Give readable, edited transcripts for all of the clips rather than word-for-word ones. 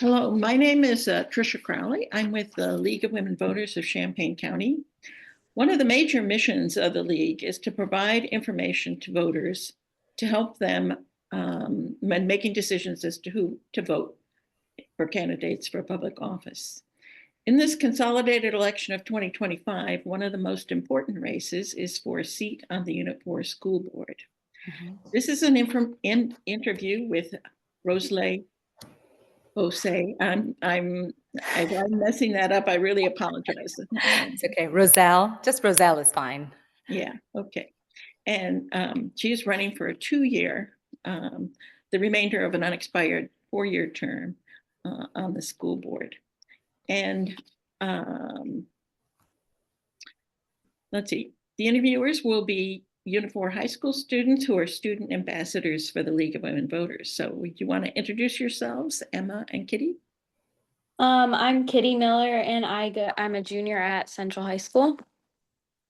Hello, my name is Tricia Crowley. I'm with the League of Women Voters of Champaign County. One of the major missions of the League is to provide information to voters to help them when making decisions as to who to vote for candidates for public office. In this consolidated election of 2025, one of the most important races is for a seat on the Unit 4 school board. This is an interview with Roselle Bhosale. I'm messing that up. I really apologize. It's okay. Roselle, just Roselle is fine. Yeah, okay. And she's running for a 2-year, the remainder of an unexpired 4-year term on the school board. And let's see, the interviewers will be Unit 4 high school students who are student ambassadors for the League of Women Voters. So would you want to introduce yourselves, Emma and Kitty? I'm Kitty Miller, and I'm a junior at Central High School.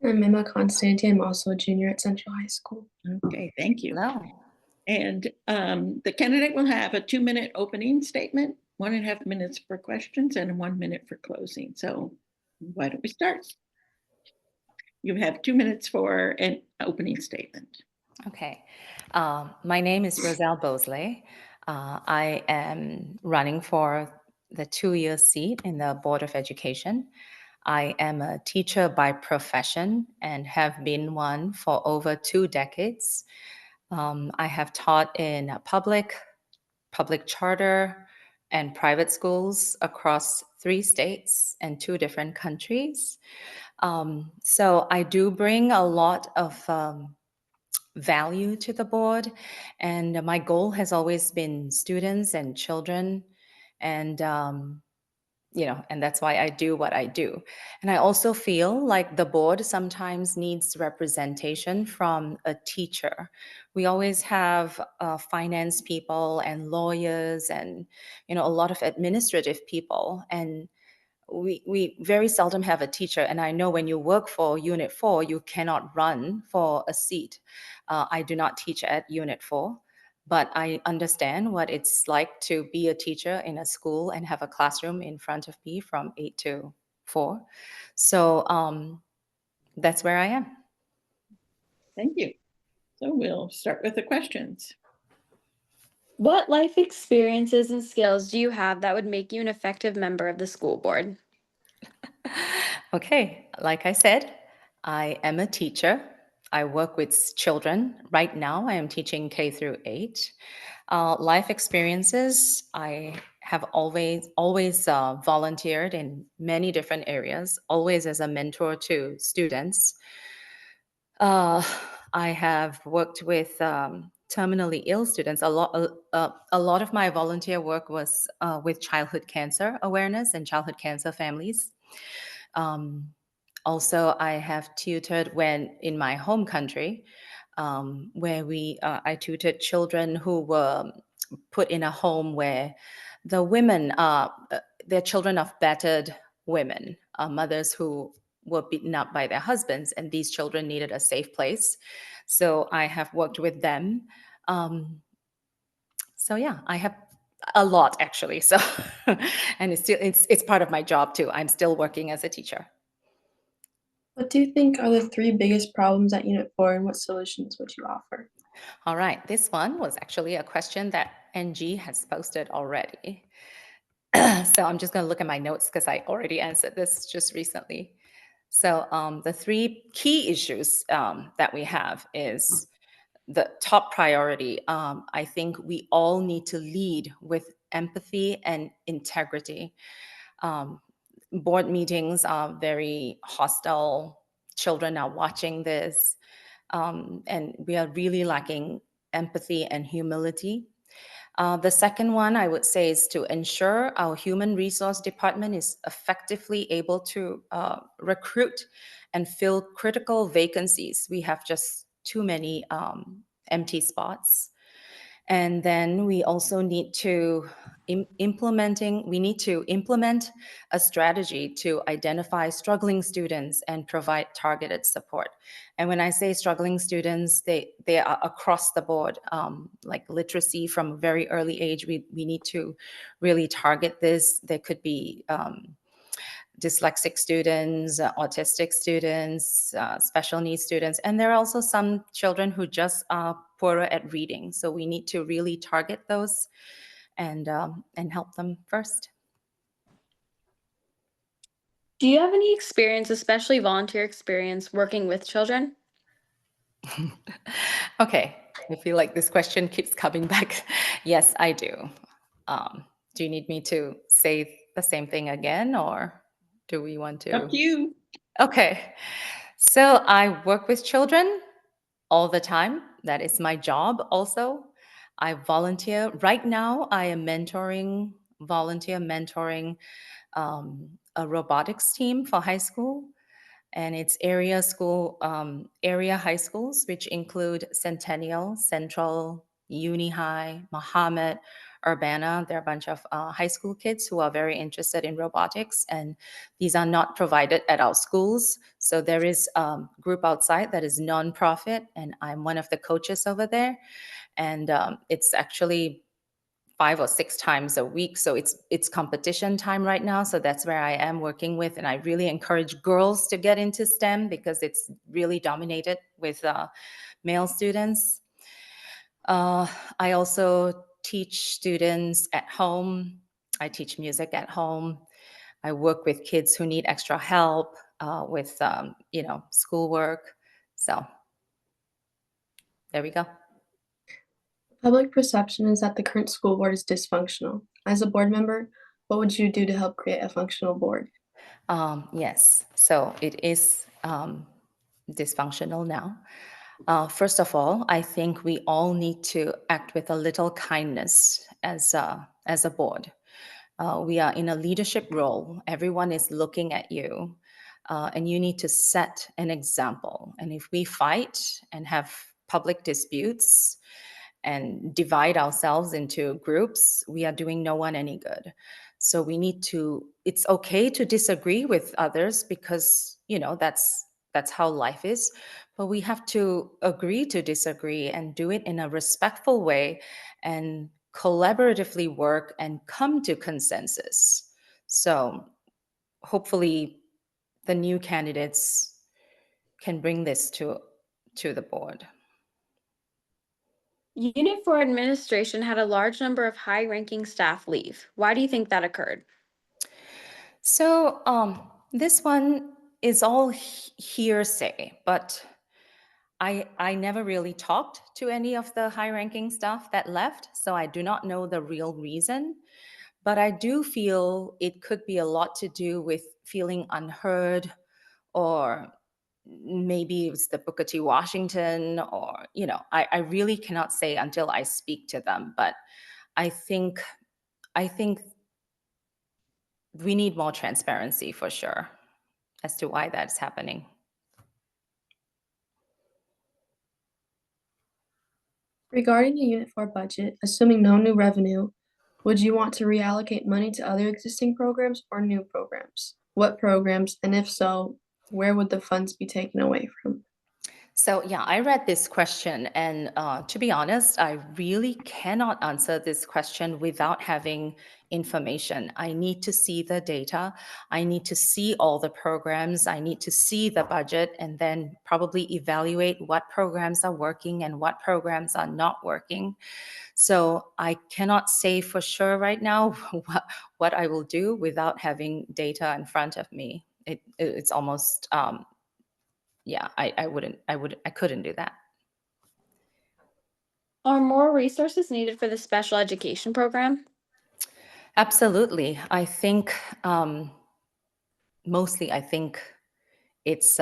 I'm Emma Constanti. I'm also a junior at Central High School. Okay, thank you. Hello. And the candidate will have a 2-minute opening statement, 1.5 minutes for questions, and 1 minute for closing. So why don't we start? You have 2 minutes for an opening statement. Okay. My name is Roselle Bhosale. I am running for the 2-year seat in the Board of Education. I am a teacher by profession and have been one for over 2 decades. I have taught in public charter, and private schools across 3 states and 2 different countries. So I do bring a lot of value to the board, and my goal has always been students and children, and and that's why I do what I do. And I also feel like the board sometimes needs representation from a teacher. We always have finance people and lawyers and a lot of administrative people, and we very seldom have a teacher. And I know when you work for Unit 4, you cannot run for a seat. I do not teach at Unit 4, but I understand what it's like to be a teacher in a school and have a classroom in front of me from 8 to 4. So that's where I am. Thank you. So we'll start with the questions. What life experiences and skills do you have that would make you an effective member of the school board? Okay, like I said, I am a teacher. I work with children. Right now, I am teaching K through 8. Life experiences, I have always volunteered in many different areas, always as a mentor to students. I have worked with terminally ill students. A lot of my volunteer work was with childhood cancer awareness and childhood cancer families. Also, I have tutored when in my home country, where I tutored children who were put in a home where the women, they're children of battered women, mothers who were beaten up by their husbands, and these children needed a safe place. So I have worked with them. So yeah, I have a lot actually. So, and it's part of my job too. I'm still working as a teacher. What do you think are the 3 biggest problems at Unit 4, and what solutions would you offer? All right, this one was actually a question that NG has posted already. So I'm just going to look at my notes because I already answered this just recently. So the 3 key issues that we have is the top priority. I think we all need to lead with empathy and integrity. Board meetings are very hostile. Children are watching this. And we are really lacking empathy and humility. The second one I would say is to ensure our human resource department is effectively able to recruit and fill critical vacancies. We have just too many empty spots. And then we also need to we need to implement a strategy to identify struggling students and provide targeted support. And when I say struggling students, they are across the board, like literacy from a very early age. We need to really target this. There could be dyslexic students, autistic students, special needs students, and there are also some children who just are poorer at reading. So we need to really target those and help them first. Do you have any experience, especially volunteer experience, working with children? Okay, I feel like this question keeps coming back. Yes, I do. Do you need me to say the same thing again, or do we want Up to? to you. Okay, so I work with children all the time. That is my job also. I volunteer. Right now, I am volunteer mentoring a robotics team for high school. And it's area high schools, which include Centennial, Central, Uni High, Mohammed, Urbana. There are a bunch of high school kids who are very interested in robotics, and these are not provided at our schools. So there is a group outside that is nonprofit, and I'm one of the coaches over there. And it's actually 5 or 6 times a week. So it's competition time right now. So that's where I am working with, and I really encourage girls to get into STEM because it's really dominated with male students. I also teach students at home. I teach music at home. I work with kids who need extra help with schoolwork. So there we go. Public perception is that the current school board is dysfunctional. As a board member, what would you do to help create a functional board? Yes, so it is dysfunctional now. First of all, I think we all need to act with a little kindness as a board. We are in a leadership role. Everyone is looking at you, and you need to set an example. And if we fight and have public disputes and divide ourselves into groups, we are doing no one any good. So we need to, it's okay to disagree with others because, that's how life is. But we have to agree to disagree and do it in a respectful way and collaboratively work and come to consensus. So hopefully the new candidates can bring this to the board. Unit 4 administration had a large number of high ranking staff leave. Why do you think that occurred? So this one is all hearsay, but I never really talked to any of the high-ranking staff that left, so I do not know the real reason. But I do feel it could be a lot to do with feeling unheard, or maybe it's the Booker T. Washington, or I really cannot say until I speak to them. But I think I think we need more transparency for sure as to why that's happening. Regarding the Unit 4 budget, assuming no new revenue, would you want to reallocate money to other existing programs or new programs? What programs, and if so, where would the funds be taken away from? So yeah, I read this question, and to be honest, I really cannot answer this question without having information. I need to see the data. I need to see all the programs. I need to see the budget, and then probably evaluate what programs are working and what programs are not working. So I cannot say for sure right now what I will do without having data in front of me. It's almost yeah, I couldn't do that. Are more resources needed for the special education program? Absolutely. I think mostly I think it's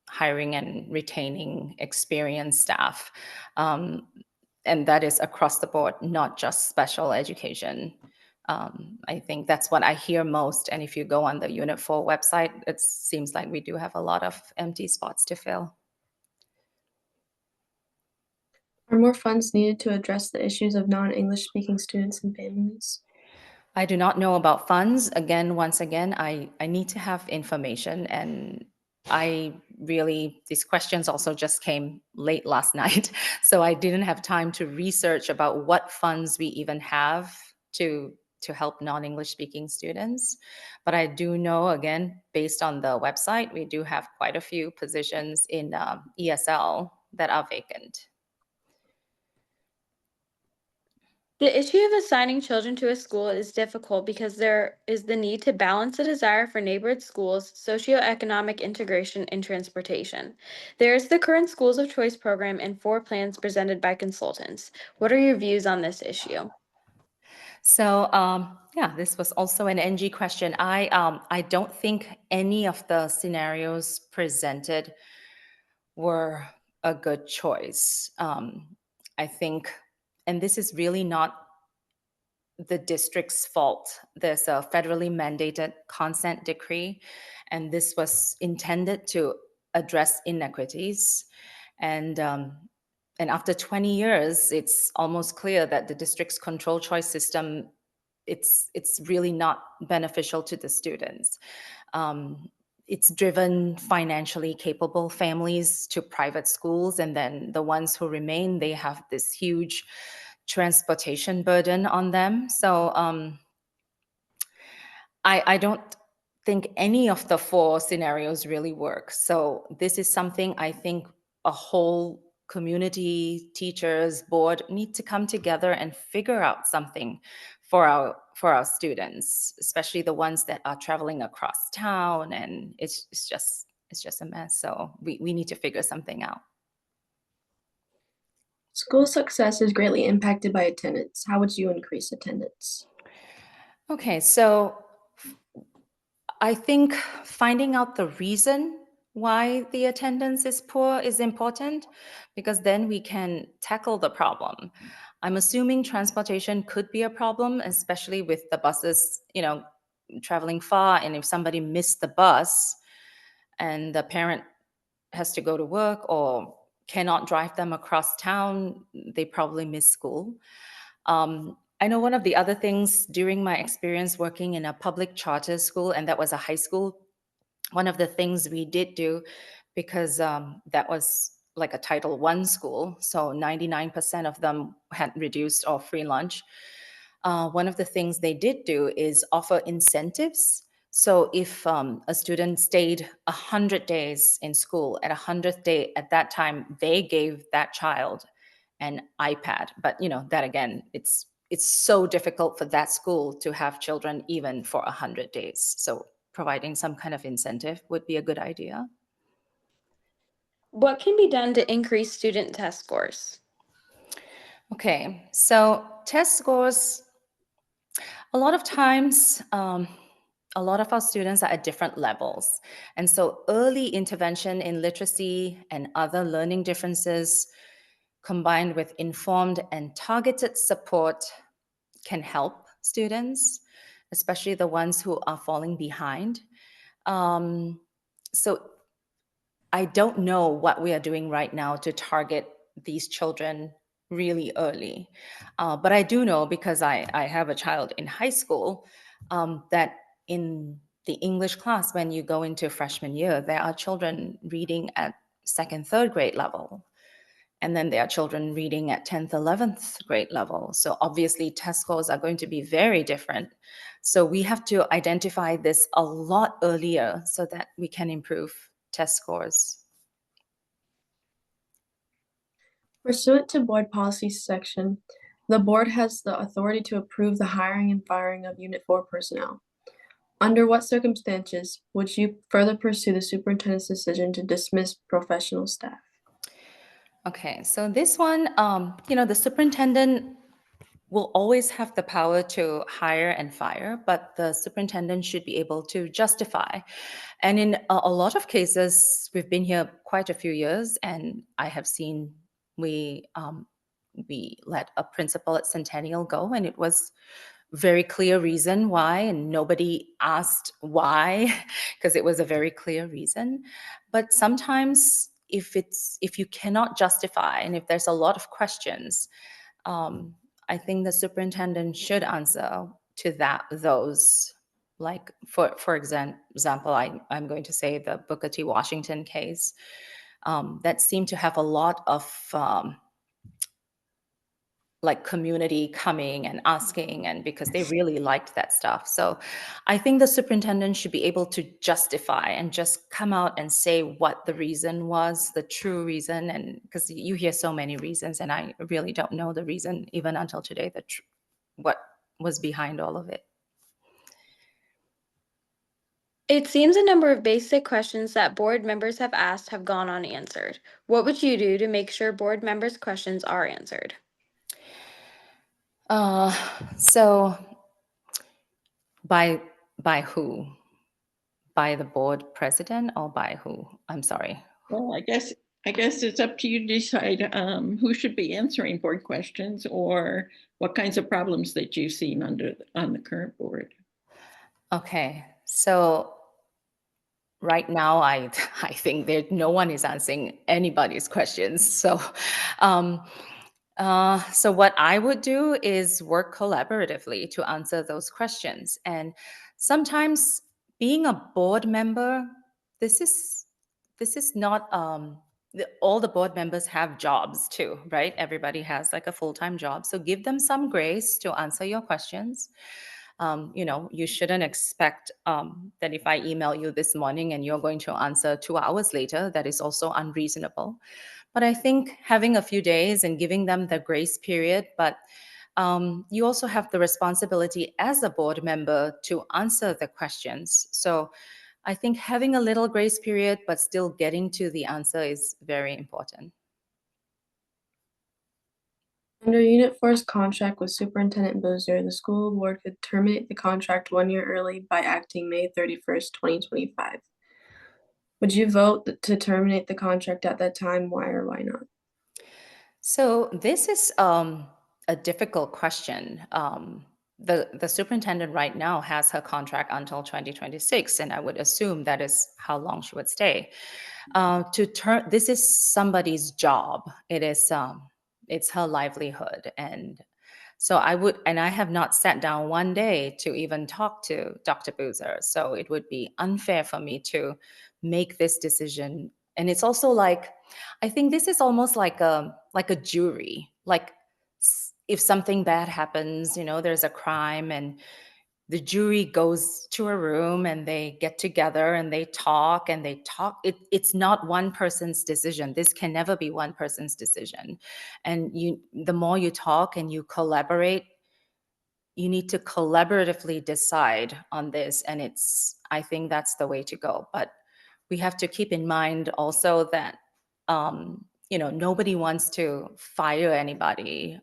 hiring and retaining experienced staff. Um, and that is across the board, not just special education. I think that's what I hear most. And if you go on the Unit 4 website, it seems like we do have a lot of empty spots to fill. Are more funds needed to address the issues of non-English speaking students and families? I do not know about funds. Again, once again, I need to have information, and these questions also just came late last night. So I didn't have time to research about what funds we even have to help non-English speaking students. But I do know, again, based on the website, we do have quite a few positions in ESL that are vacant. The issue of assigning children to a school is difficult because there is the need to balance the desire for neighborhood schools, socioeconomic integration, and transportation. There is the current Schools of Choice program and 4 plans presented by consultants. What are your views on this issue? So yeah, this was also an NG question. I don't think any of the scenarios presented were a good choice. I think, and this is really not the district's fault. There's a federally mandated consent decree, and this was intended to address inequities. And after 20 years, it's almost clear that the district's control choice system, it's really not beneficial to the students. It's driven financially capable families to private schools, and then the ones who remain, they have this huge transportation burden on them. So I don't think any of the 4 scenarios really work. So this is something I think a whole community, teachers, board need to come together and figure out something for our students, especially the ones that are traveling across town, and it's just a mess. So we need to figure something out. School success is greatly impacted by attendance. How would you increase attendance? Okay, so I think finding out the reason why the attendance is poor is important, because then we can tackle the problem. I'm assuming transportation could be a problem, especially with the buses, traveling far. And if somebody missed the bus and the parent has to go to work or cannot drive them across town, they probably miss school. I know one of the other things during my experience working in a public charter school, and that was a high school, one of the things we did do, because that was like a Title I school, so 99% of them had reduced or free lunch. One of the things they did do is offer incentives. So if a student stayed 100 days in school, at 100th day, at that time, they gave that child an iPad. But that again, it's so difficult for that school to have children even for 100 days. So providing some kind of incentive would be a good idea. What can be done to increase student test scores? Okay, so test scores, a lot of times, a lot of our students are at different levels. And so early intervention in literacy and other learning differences, combined with informed and targeted support, can help students, especially the ones who are falling behind. So I don't know what we are doing right now to target these children really early. But I do know, because I have a child in high school, that in the English class, when you go into freshman year, there are children reading at second, third grade level. And then there are children reading at 10th, 11th grade level. So obviously test scores are going to be very different. So we have to identify this a lot earlier so that we can improve test scores. Pursuant to board policy section, the board has the authority to approve the hiring and firing of Unit 4 personnel. Under what circumstances would you further pursue the superintendent's decision to dismiss professional staff? Okay, so this one, the superintendent will always have the power to hire and fire, but the superintendent should be able to justify. And in a lot of cases, we've been here quite a few years, and I have seen we let a principal at Centennial go, and it was very clear reason why, and nobody asked why, because it was a very clear reason. But sometimes if you cannot justify, and if there's a lot of questions, I think the superintendent should answer to those, like for example, I'm going to say the Booker T. Washington case, that seemed to have a lot of like community coming and asking, and because they really liked that stuff. So I think the superintendent should be able to justify and just come out and say what the reason was, the true reason. And because you hear so many reasons, and I really don't know the reason even until today, what was behind all of it. It seems a number of basic questions that board members have asked have gone unanswered. What would you do to make sure board members' questions are answered? So by who? By the board president or by who? I'm sorry. Well, I guess it's up to you to decide who should be answering board questions or what kinds of problems that you've seen on the current board. Okay, so right now, I I think that no one is answering anybody's questions. Um, so what I would do is work collaboratively to answer those questions. And sometimes being a board member, this is not all the board members have jobs too, right? Everybody has like a full-time job. So give them some grace to answer your questions. You shouldn't expect that if I email you this morning and you're going to answer 2 hours later, that is also unreasonable. But I think having a few days and giving them the grace period, but you also have the responsibility as a board member to answer the questions. So I think having a little grace period, but still getting to the answer is very important. Under Unit 4's contract with Superintendent Boozer, the school board could terminate the contract 1 year early by acting May 31st, 2025. Would you vote to terminate the contract at that time? Why or why not? So this is a difficult question. The superintendent right now has her contract until 2026, and I would assume that is how long she would stay. This is somebody's job. It's her livelihood, and so I have not sat down one day to even talk to Dr. Boozer. So it would be unfair for me to make this decision. And it's also like, I think this is almost like a jury. Like if something bad happens, there's a crime, and the jury goes to a room and they get together and they talk and they talk. It's not one person's decision. This can never be one person's decision. And the more you talk and you collaborate, you need to collaboratively decide on this. And I think that's the way to go. But we have to keep in mind also that, nobody wants to fire anybody.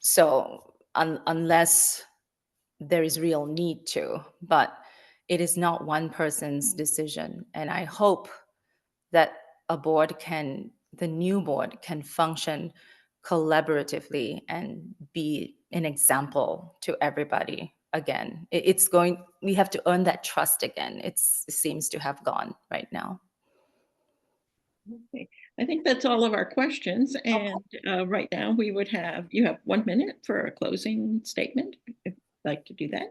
So unless there is real need to, but it is not one person's decision. And I hope that the new board can function collaboratively and be an example to everybody again. We have to earn that trust again. It seems to have gone right now. Okay, I think that's all of our questions. And right now you have 1 minute for a closing statement, if you'd like to do that.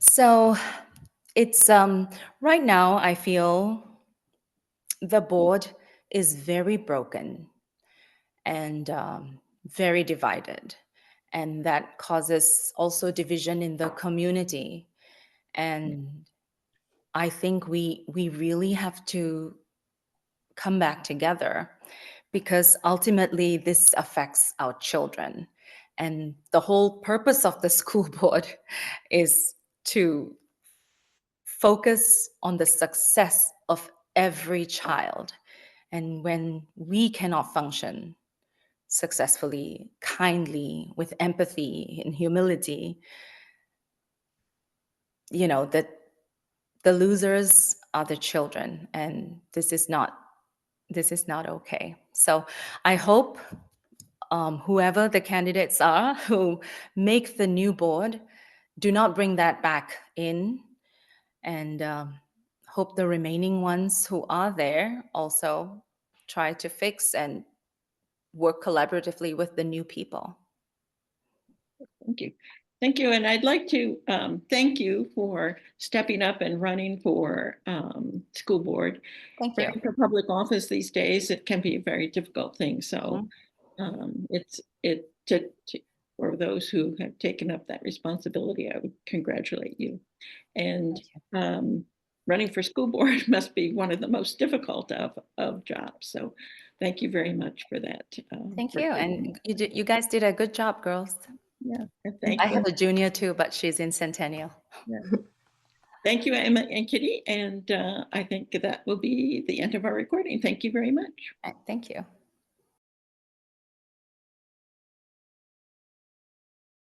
So it's right now I feel the board is very broken and very divided. And that causes also division in the community. And I think we really have to come back together, because ultimately this affects our children. And the whole purpose of the school board is to focus on the success of every child. And when we cannot function successfully, kindly, with empathy and humility, that the losers are the children, and this is not okay. So I hope whoever the candidates are who make the new board do not bring that back in, and hope the remaining ones who are there also try to fix and work collaboratively with the new people. Thank you. Thank you. And I'd like to thank you for stepping up and running for school board. Thank you. Running for public office these days, it can be a very difficult thing. So for those who have taken up that responsibility, I would congratulate you. And running for school board must be one of the most difficult of jobs. So thank you very much for that. Thank you. And you guys did a good job, girls. Yeah, I have a junior too, but she's in Centennial. Yeah. Thank you, Emma and Kitty. And I think that will be the end of our recording. Thank you very much. Thank you.